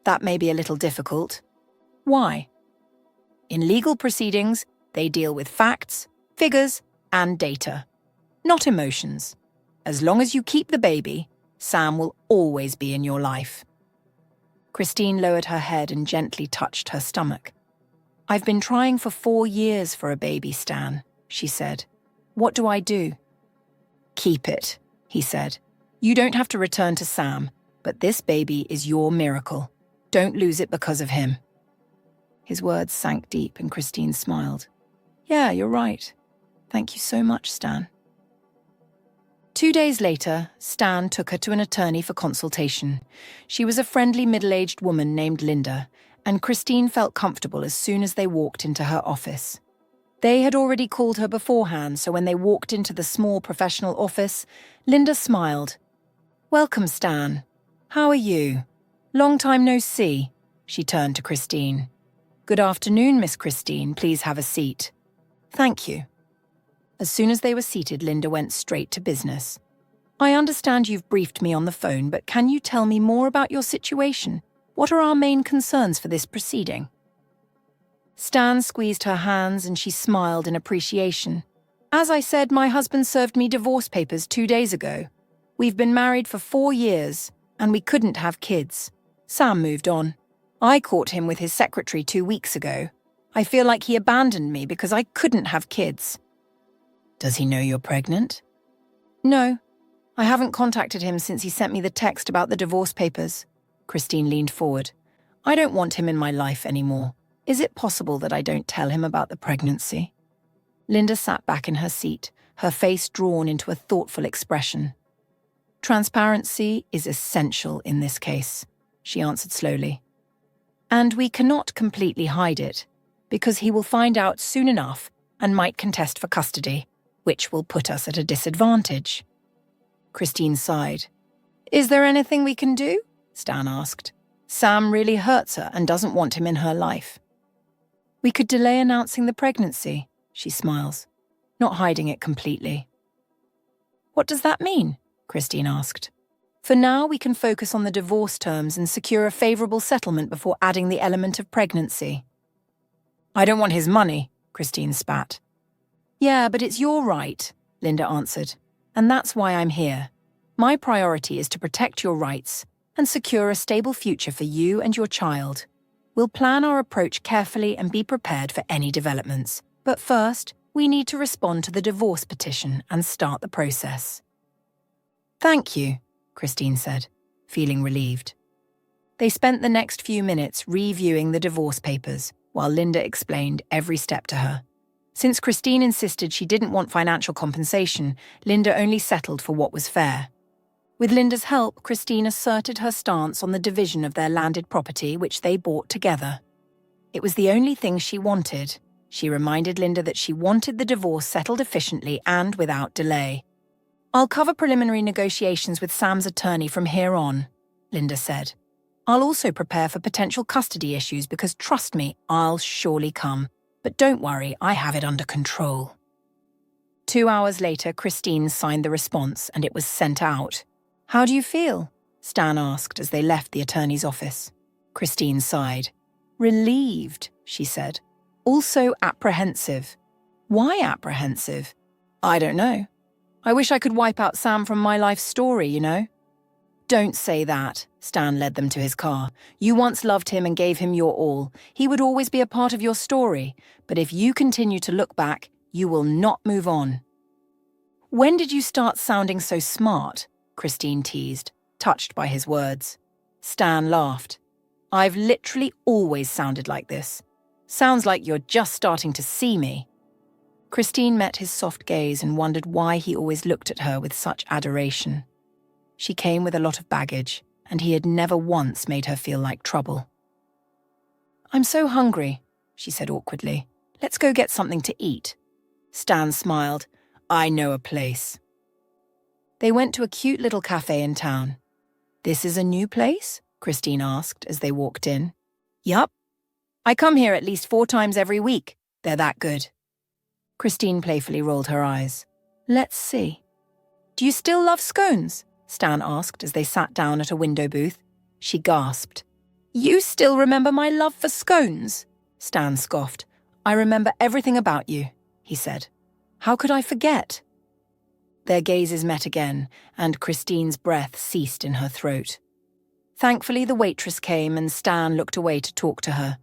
"That may be a little difficult." "Why?" "In legal proceedings, they deal with facts, figures, and data, not emotions. As long as you keep the baby, Sam will always be in your life." Christine lowered her head and gently touched her stomach. "I've been trying for 4 years for a baby, Stan," she said. "What do I do?" "Keep it," he said. "You don't have to return to Sam, but this baby is your miracle. Don't lose it because of him." His words sank deep and Christine smiled. "Yeah, you're right. Thank you so much, Stan." 2 days later, Stan took her to an attorney for consultation. She was a friendly middle-aged woman named Linda, and Christine felt comfortable as soon as they walked into her office. They had already called her beforehand, so when they walked into the small professional office, Linda smiled. "Welcome, Stan. How are you? Long time no see." She turned to Christine. "Good afternoon, Miss Christine. Please have a seat." "Thank you." As soon as they were seated, Linda went straight to business. "I understand you've briefed me on the phone, but can you tell me more about your situation? What are our main concerns for this proceeding?" Stan squeezed her hands and she smiled in appreciation. "As I said, my husband served me divorce papers 2 days ago. We've been married for 4 years, and we couldn't have kids. Sam moved on. I caught him with his secretary 2 weeks ago. I feel like he abandoned me because I couldn't have kids." "Does he know you're pregnant?" "No. I haven't contacted him since he sent me the text about the divorce papers." Christine leaned forward. "I don't want him in my life anymore. Is it possible that I don't tell him about the pregnancy?" Linda sat back in her seat, her face drawn into a thoughtful expression. "Transparency is essential in this case," she answered slowly. "And we cannot completely hide it, because he will find out soon enough and might contest for custody, which will put us at a disadvantage." Christine sighed. "Is there anything we can do?" Stan asked. "Sam really hurts her and doesn't want him in her life." "We could delay announcing the pregnancy," she smiles, not hiding it completely. "What does that mean?" Christine asked. "For now, we can focus on the divorce terms and secure a favorable settlement before adding the element of pregnancy." "I don't want his money," Christine spat. "Yeah, but it's your right," Linda answered. "And that's why I'm here. My priority is to protect your rights and secure a stable future for you and your child. We'll plan our approach carefully and be prepared for any developments. But first, we need to respond to the divorce petition and start the process." "Thank you," Christine said, feeling relieved. They spent the next few minutes reviewing the divorce papers while Linda explained every step to her. Since Christine insisted she didn't want financial compensation, Linda only settled for what was fair. With Linda's help, Christine asserted her stance on the division of their landed property, which they bought together. It was the only thing she wanted. She reminded Linda that she wanted the divorce settled efficiently and without delay. "I'll cover preliminary negotiations with Sam's attorney from here on," Linda said. "I'll also prepare for potential custody issues because, trust me, I'll surely come. But don't worry, I have it under control." 2 hours later, Christine signed the response and it was sent out. "How do you feel?" Stan asked as they left the attorney's office. Christine sighed. "Relieved," she said. "Also apprehensive." "Why apprehensive?" "I don't know. I wish I could wipe out Sam from my life story, you know." Don't say that. Stan led them to his car. You once loved him and gave him your all. He would always be a part of your story. But if you continue to look back, you will not move on. When did you start sounding so smart? Christine teased, touched by his words. Stan laughed. I've literally always sounded like this. Sounds like you're just starting to see me. Christine met his soft gaze and wondered why he always looked at her with such adoration. She came with a lot of baggage, and he had never once made her feel like trouble. I'm so hungry, she said awkwardly. Let's go get something to eat. Stan smiled. I know a place. They went to a cute little cafe in town. This is a new place? Christine asked as they walked in. Yup. I come here at least 4 times every week. They're that good. Christine playfully rolled her eyes. Let's see. Do you still love scones? Stan asked as they sat down at a window booth. She gasped. You still remember my love for scones? Stan scoffed. I remember everything about you, he said. How could I forget? Their gazes met again, and Christine's breath ceased in her throat. Thankfully, the waitress came and Stan looked away to talk to her.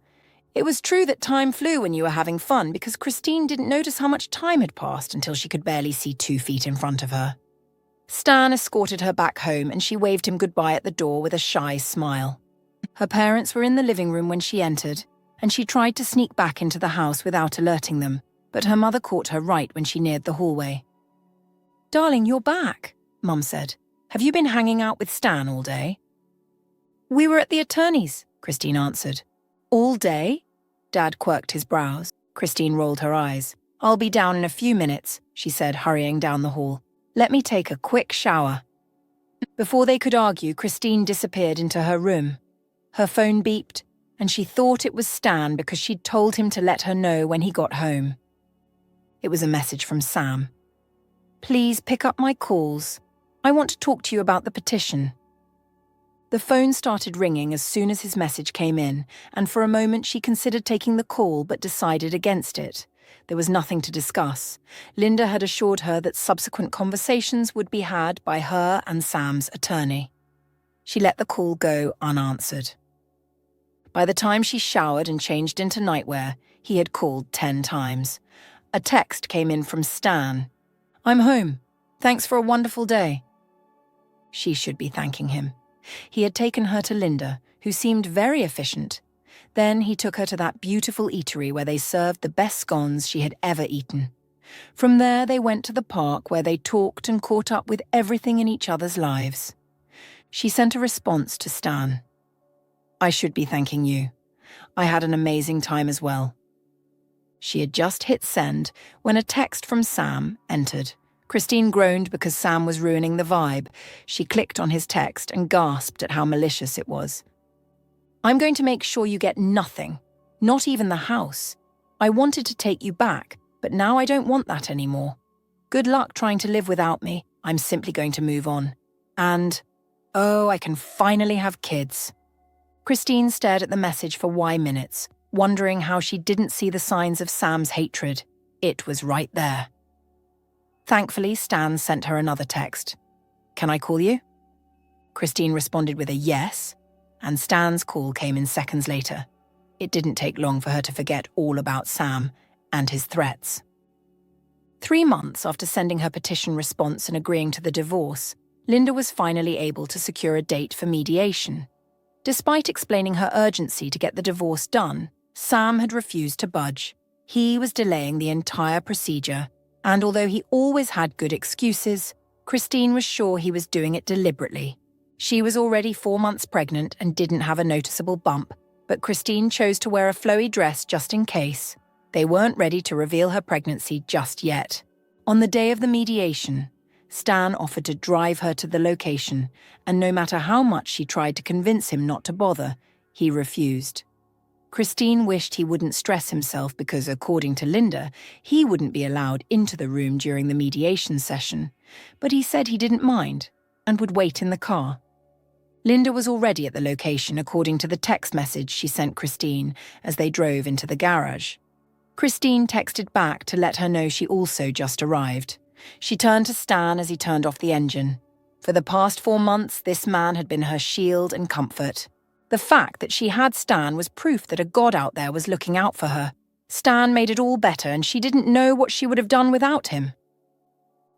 It was true that time flew when you were having fun because Christine didn't notice how much time had passed until she could barely see 2 feet in front of her. Stan escorted her back home and she waved him goodbye at the door with a shy smile. Her parents were in the living room when she entered, and she tried to sneak back into the house without alerting them, but her mother caught her right when she neared the hallway. Darling, you're back, Mum said. Have you been hanging out with Stan all day? We were at the attorney's, Christine answered. All day? Dad quirked his brows. Christine rolled her eyes. I'll be down in a few minutes, she said, hurrying down the hall. Let me take a quick shower. Before they could argue, Christine disappeared into her room. Her phone beeped, and she thought it was Stan because she'd told him to let her know when he got home. It was a message from Sam. Please pick up my calls. I want to talk to you about the petition. The phone started ringing as soon as his message came in, and for a moment she considered taking the call but decided against it. There was nothing to discuss. Linda had assured her that subsequent conversations would be had by her and Sam's attorney. She let the call go unanswered. By the time she showered and changed into nightwear, he had called 10 times. A text came in from Stan. I'm home. Thanks for a wonderful day. She should be thanking him. He had taken her to Linda, who seemed very efficient. Then he took her to that beautiful eatery where they served the best scones she had ever eaten. From there they went to the park where they talked and caught up with everything in each other's lives. She sent a response to Stan. I should be thanking you. I had an amazing time as well. She had just hit send when a text from Sam entered. Christine groaned because Sam was ruining the vibe. She clicked on his text and gasped at how malicious it was. I'm going to make sure you get nothing, not even the house. I wanted to take you back, but now I don't want that anymore. Good luck trying to live without me. I'm simply going to move on. And, oh, I can finally have kids. Christine stared at the message for minutes, wondering how she didn't see the signs of Sam's hatred. It was right there. Thankfully, Stan sent her another text. Can I call you? Christine responded with a yes, and Stan's call came in seconds later. It didn't take long for her to forget all about Sam and his threats. 3 months after sending her petition response and agreeing to the divorce, Linda was finally able to secure a date for mediation. Despite explaining her urgency to get the divorce done, Sam had refused to budge. He was delaying the entire procedure, and although he always had good excuses, Christine was sure he was doing it deliberately. She was already 4 months pregnant and didn't have a noticeable bump, but Christine chose to wear a flowy dress just in case. They weren't ready to reveal her pregnancy just yet. On the day of the mediation, Stan offered to drive her to the location, and no matter how much she tried to convince him not to bother, he refused. Christine wished he wouldn't stress himself because, according to Linda, he wouldn't be allowed into the room during the mediation session, but he said he didn't mind and would wait in the car. Linda was already at the location according to the text message she sent Christine as they drove into the garage. Christine texted back to let her know she also just arrived. She turned to Stan as he turned off the engine. For the past 4 months, this man had been her shield and comfort. The fact that she had Stan was proof that a god out there was looking out for her. Stan made it all better, and she didn't know what she would have done without him.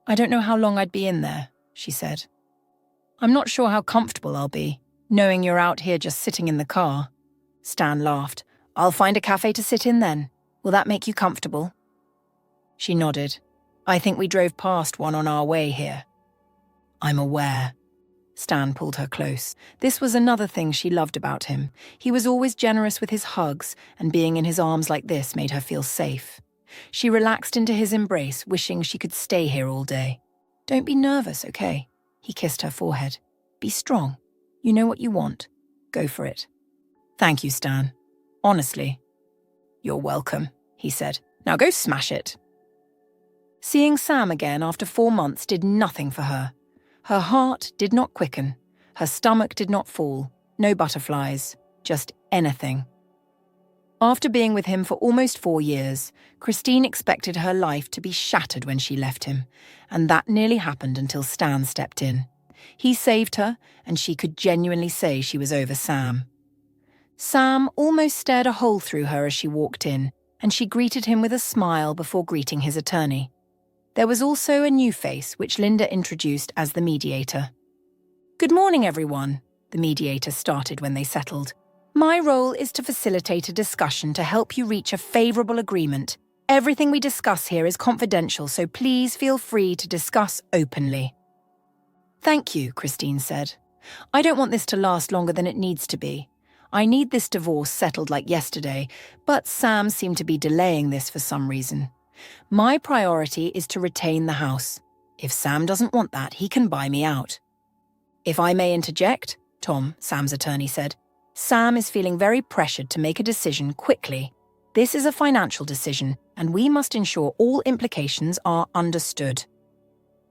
"I don't know how long I'd be in there," she said. "I'm not sure how comfortable I'll be, knowing you're out here just sitting in the car." Stan laughed. "I'll find a cafe to sit in then. Will that make you comfortable?" She nodded. "I think we drove past one on our way here." "I'm aware." Stan pulled her close. This was another thing she loved about him. He was always generous with his hugs, and being in his arms like this made her feel safe. She relaxed into his embrace, wishing she could stay here all day. "Don't be nervous, okay?" He kissed her forehead. "Be strong. You know what you want. Go for it." "Thank you, Stan. Honestly." "You're welcome," he said. "Now go smash it." Seeing Sam again after 4 months did nothing for her. Her heart did not quicken. Her stomach did not fall. No butterflies. Just anything. After being with him for almost 4 years, Christine expected her life to be shattered when she left him, and that nearly happened until Stan stepped in. He saved her, and she could genuinely say she was over Sam. Sam almost stared a hole through her as she walked in, and she greeted him with a smile before greeting his attorney. There was also a new face, which Linda introduced as the mediator. "Good morning, everyone," the mediator started when they settled. "My role is to facilitate a discussion to help you reach a favourable agreement. Everything we discuss here is confidential, so please feel free to discuss openly." "Thank you," Christine said. "I don't want this to last longer than it needs to be. I need this divorce settled like yesterday, but Sam seemed to be delaying this for some reason. My priority is to retain the house. If Sam doesn't want that, he can buy me out." "If I may interject," Tom, Sam's attorney, said, "Sam is feeling very pressured to make a decision quickly. This is a financial decision, and we must ensure all implications are understood.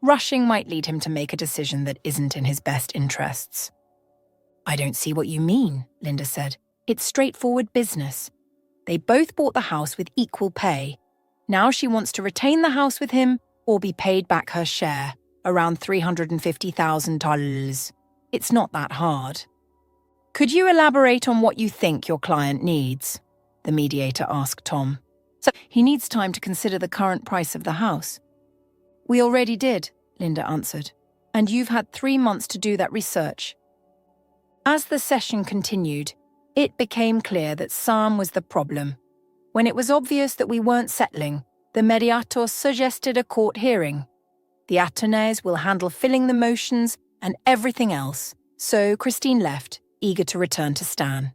Rushing might lead him to make a decision that isn't in his best interests." "I don't see what you mean," Linda said. "It's straightforward business. They both bought the house with equal pay. Now she wants to retain the house with him or be paid back her share, around $350,000. It's not that hard." "Could you elaborate on what you think your client needs?" the mediator asked Tom. "So he needs time to consider the current price of the house." "We already did," Linda answered. "And you've had 3 months to do that research." As the session continued, it became clear that Sam was the problem. When it was obvious that we weren't settling, the mediator suggested a court hearing. "The attorneys will handle filling the motions and everything else," so Christine left, eager to return to Stan.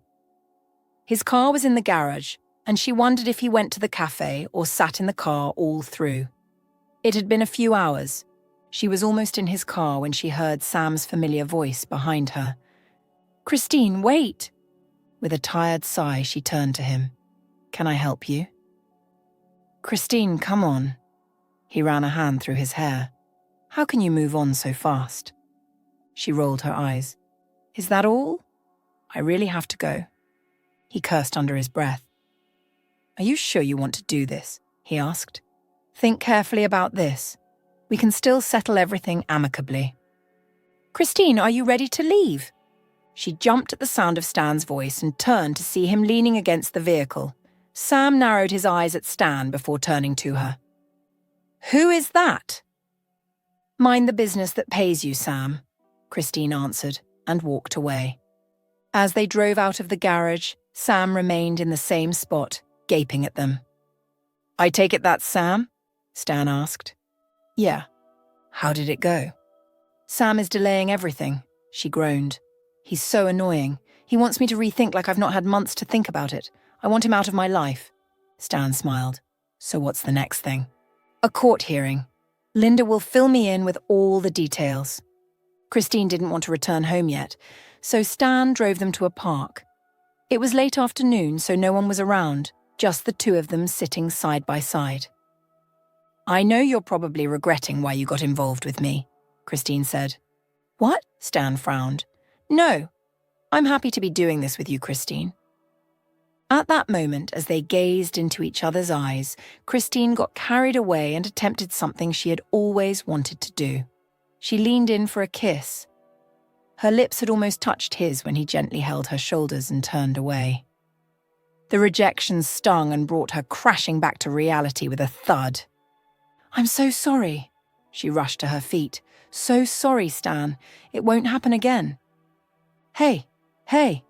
His car was in the garage, and she wondered if he went to the cafe or sat in the car all through. It had been a few hours. She was almost in his car when she heard Sam's familiar voice behind her. "Christine, wait!" With a tired sigh, she turned to him. "Can I help you?" "Christine, come on." He ran a hand through his hair. "How can you move on so fast?" She rolled her eyes. "Is that all? I really have to go." He cursed under his breath. "Are you sure you want to do this?" he asked. "Think carefully about this. We can still settle everything amicably." "Christine, are you ready to leave?" She jumped at the sound of Stan's voice and turned to see him leaning against the vehicle. Sam narrowed his eyes at Stan before turning to her. "Who is that?" "Mind the business that pays you, Sam," Christine answered and walked away. As they drove out of the garage, Sam remained in the same spot, gaping at them. "I take it that's Sam?" Stan asked. "Yeah." "How did it go?" "Sam is delaying everything," she groaned. "He's so annoying. He wants me to rethink like I've not had months to think about it. I want him out of my life." Stan smiled. "So what's the next thing?" "A court hearing. Linda will fill me in with all the details." Christine didn't want to return home yet, so Stan drove them to a park. It was late afternoon, so no one was around, just the two of them sitting side by side. "I know you're probably regretting why you got involved with me," Christine said. "What?" Stan frowned. "No, I'm happy to be doing this with you, Christine." At that moment, as they gazed into each other's eyes, Christine got carried away and attempted something she had always wanted to do. She leaned in for a kiss. Her lips had almost touched his when he gently held her shoulders and turned away. The rejection stung and brought her crashing back to reality with a thud. "I'm so sorry." She rushed to her feet. "So sorry, Stan. It won't happen again." "Hey, hey."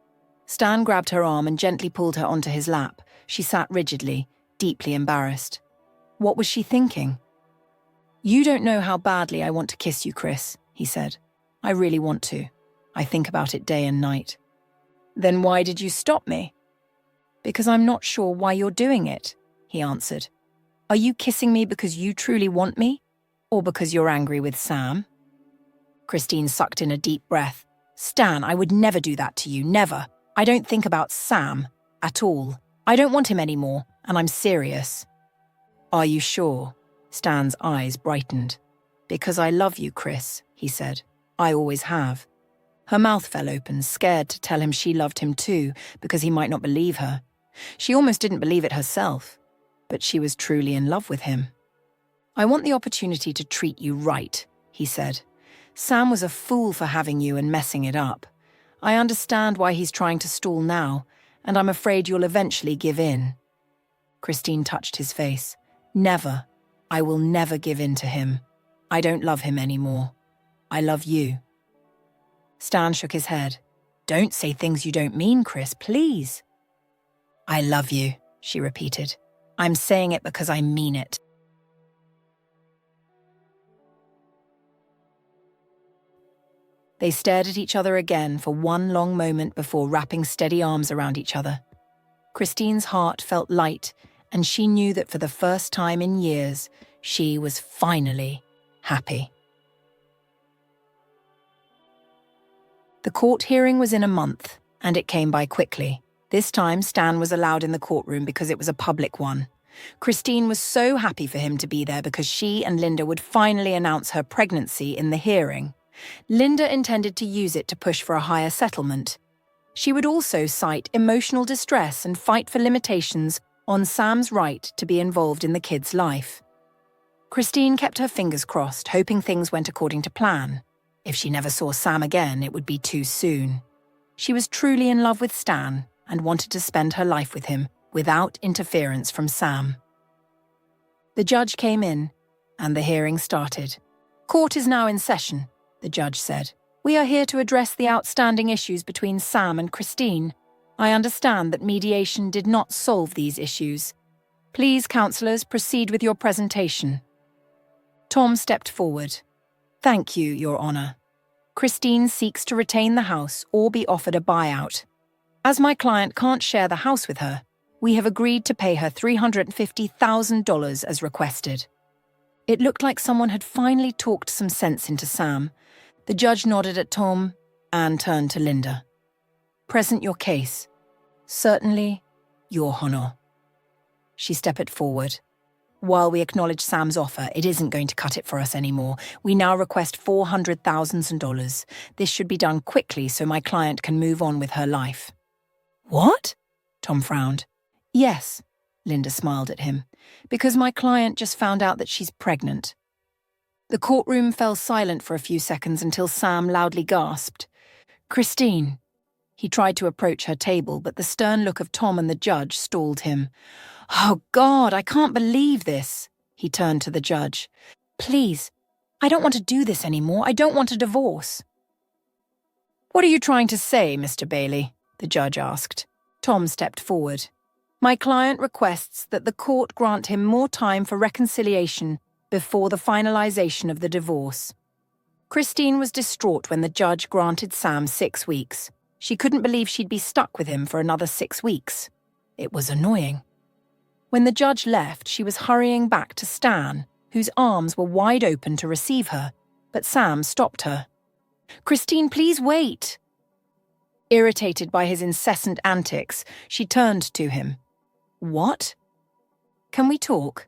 Stan grabbed her arm and gently pulled her onto his lap. She sat rigidly, deeply embarrassed. What was she thinking? "You don't know how badly I want to kiss you, Chris," he said. "I really want to. I think about it day and night." "Then why did you stop me?" "Because I'm not sure why you're doing it," he answered. "Are you kissing me because you truly want me? Or because you're angry with Sam?" Christine sucked in a deep breath. "Stan, I would never do that to you, never. I don't think about Sam at all. I don't want him anymore, and I'm serious." "Are you sure?" Stan's eyes brightened. "Because I love you, Chris," he said. "I always have." Her mouth fell open, scared to tell him she loved him too, because he might not believe her. She almost didn't believe it herself, but she was truly in love with him. "I want the opportunity to treat you right," he said. "Sam was a fool for having you and messing it up. I understand why he's trying to stall now, and I'm afraid you'll eventually give in." Christine touched his face. "Never. I will never give in to him. I don't love him anymore. I love you." Stan shook his head. "Don't say things you don't mean, Chris, please." "I love you," she repeated. "I'm saying it because I mean it." They stared at each other again for one long moment before wrapping steady arms around each other. Christine's heart felt light, and she knew that for the first time in years, she was finally happy. The court hearing was in a month, and it came by quickly. This time, Stan was allowed in the courtroom because it was a public one. Christine was so happy for him to be there because she and Linda would finally announce her pregnancy in the hearing. Linda intended to use it to push for a higher settlement. She would also cite emotional distress and fight for limitations on Sam's right to be involved in the kid's life. Christine kept her fingers crossed, hoping things went according to plan. If she never saw Sam again, it would be too soon. She was truly in love with Stan and wanted to spend her life with him without interference from Sam. The judge came in, and the hearing started. "Court is now in session," the judge said. "We are here to address the outstanding issues between Sam and Christine. I understand that mediation did not solve these issues. Please, counsellors, proceed with your presentation." Tom stepped forward. "Thank you, Your Honour. Christine seeks to retain the house or be offered a buyout. As my client can't share the house with her, we have agreed to pay her $350,000 as requested." It looked like someone had finally talked some sense into Sam. The judge nodded at Tom and turned to Linda. "Present your case." "Certainly, Your Honour." She stepped forward. "While we acknowledge Sam's offer, it isn't going to cut it for us anymore. We now request $400,000. This should be done quickly so my client can move on with her life." "What?" Tom frowned. "Yes," Linda smiled at him, "because my client just found out that she's pregnant." The courtroom fell silent for a few seconds until Sam loudly gasped, "Christine." He tried to approach her table, but the stern look of Tom and the judge stalled him. "Oh, God, I can't believe this." He turned to the judge. "Please, I don't want to do this anymore. I don't want a divorce." "What are you trying to say, Mr. Bailey?" the judge asked. Tom stepped forward. "My client requests that the court grant him more time for reconciliation before the finalization of the divorce." Christine was distraught when the judge granted Sam 6 weeks. She couldn't believe she'd be stuck with him for another 6 weeks. It was annoying. When the judge left, she was hurrying back to Stan, whose arms were wide open to receive her, but Sam stopped her. "Christine, please wait." Irritated by his incessant antics, she turned to him. "What?" "Can we talk?"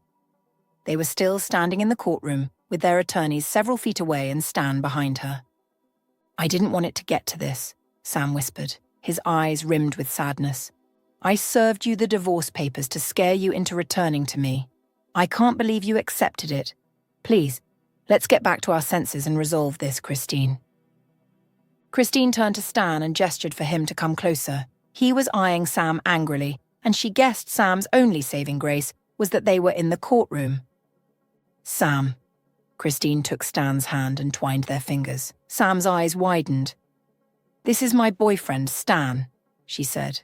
They were still standing in the courtroom, with their attorneys several feet away and Stan behind her. "I didn't want it to get to this," Sam whispered, his eyes rimmed with sadness. "I served you the divorce papers to scare you into returning to me. I can't believe you accepted it. Please, Let's get back to our senses and resolve this, Christine. Christine turned to Stan and gestured for him to come closer. He was eyeing Sam angrily, and she guessed Sam's only saving grace was that they were in the courtroom. Sam. Christine took Stan's hand and twined their fingers. Sam's eyes widened. "This is my boyfriend, Stan," she said.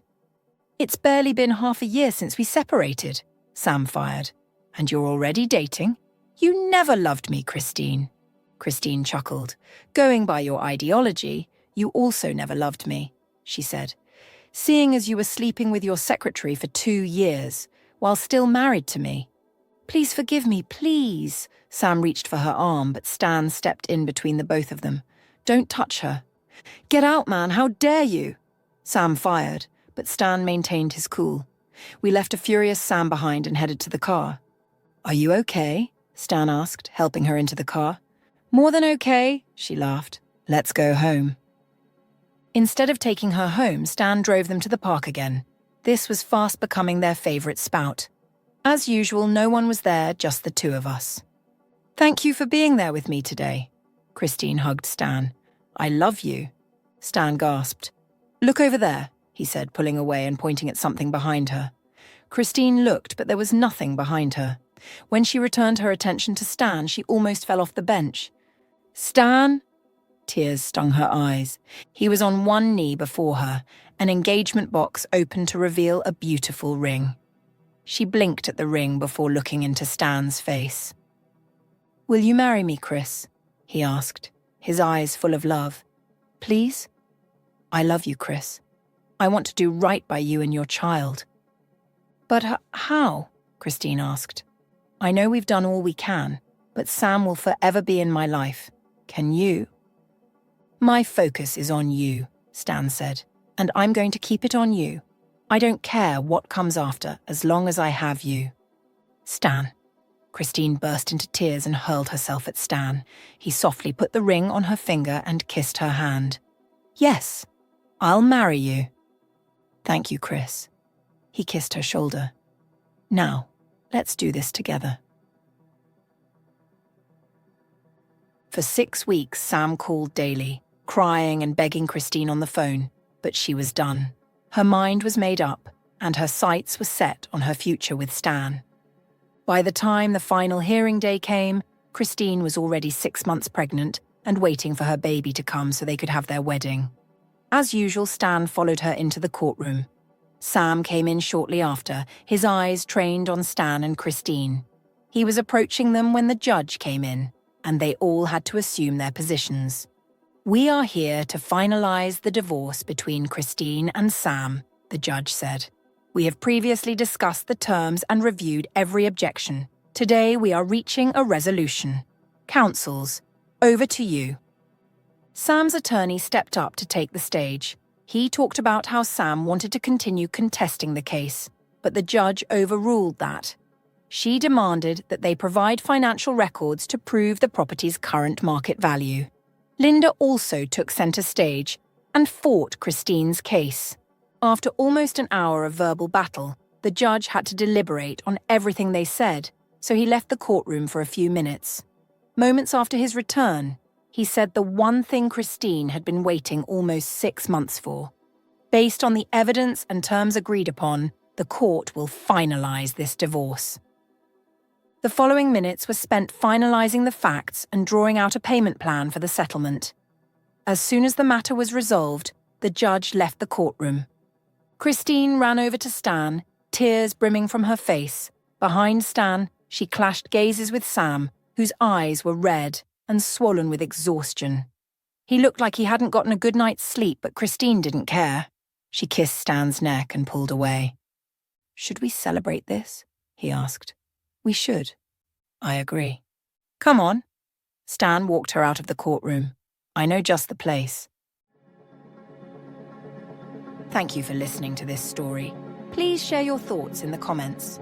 "It's barely been half a year since we separated," Sam fired. "And you're already dating? You never loved me, Christine." Christine chuckled. "Going by your ideology, you also never loved me," she said. "Seeing as you were sleeping with your secretary for 2 years, while still married to me." "Please forgive me, please." Sam reached for her arm, but Stan stepped in between the both of them. "Don't touch her." "Get out, man, how dare you?" Sam fired, but Stan maintained his cool. We left a furious Sam behind and headed to the car. "Are you okay?" Stan asked, helping her into the car. "More than okay," she laughed. "Let's go home." Instead of taking her home, Stan drove them to the park again. This was fast becoming their favourite spout. As usual, no one was there, just the two of us. "Thank you for being there with me today." Christine hugged Stan. "I love you." Stan gasped. "Look over there," he said, pulling away and pointing at something behind her. Christine looked, but there was nothing behind her. When she returned her attention to Stan, she almost fell off the bench. "Stan?" Tears stung her eyes. He was on one knee before her, an engagement box opened to reveal a beautiful ring. She blinked at the ring before looking into Stan's face. "Will you marry me, Chris?" he asked, his eyes full of love. "Please?" "I love you, Chris. I want to do right by you and your child." "But how?" Christine asked. "I know we've done all we can, but Sam will forever be in my life. Can you?" "My focus is on you," Stan said, "and I'm going to keep it on you. I don't care what comes after as long as I have you." "Stan." Christine burst into tears and hurled herself at Stan. He softly put the ring on her finger and kissed her hand. "Yes, I'll marry you." "Thank you, Chris." He kissed her shoulder. "Now, let's do this together." For 6 weeks, Sam called daily, crying and begging Christine on the phone, but she was done. Her mind was made up, and her sights were set on her future with Stan. By the time the final hearing day came, Christine was already 6 months pregnant and waiting for her baby to come so they could have their wedding. As usual, Stan followed her into the courtroom. Sam came in shortly after, his eyes trained on Stan and Christine. He was approaching them when the judge came in, and they all had to assume their positions. "We are here to finalize the divorce between Christine and Sam," the judge said. "We have previously discussed the terms and reviewed every objection. Today we are reaching a resolution. Counsels, over to you." Sam's attorney stepped up to take the stage. He talked about how Sam wanted to continue contesting the case, but the judge overruled that. She demanded that they provide financial records to prove the property's current market value. Linda also took center stage and fought Christine's case. After almost an hour of verbal battle, the judge had to deliberate on everything they said, so he left the courtroom for a few minutes. Moments after his return, he said the one thing Christine had been waiting almost 6 months for. Based on the evidence and terms agreed upon, the court will finalize this divorce. The following minutes were spent finalizing the facts and drawing out a payment plan for the settlement. As soon as the matter was resolved, the judge left the courtroom. Christine ran over to Stan, tears brimming from her face. Behind Stan, she clashed gazes with Sam, whose eyes were red and swollen with exhaustion. He looked like he hadn't gotten a good night's sleep, but Christine didn't care. She kissed Stan's neck and pulled away. "Should we celebrate this?" he asked. "We should." "I agree." "Come on." Stan walked her out of the courtroom. "I know just the place." Thank you for listening to this story. Please share your thoughts in the comments.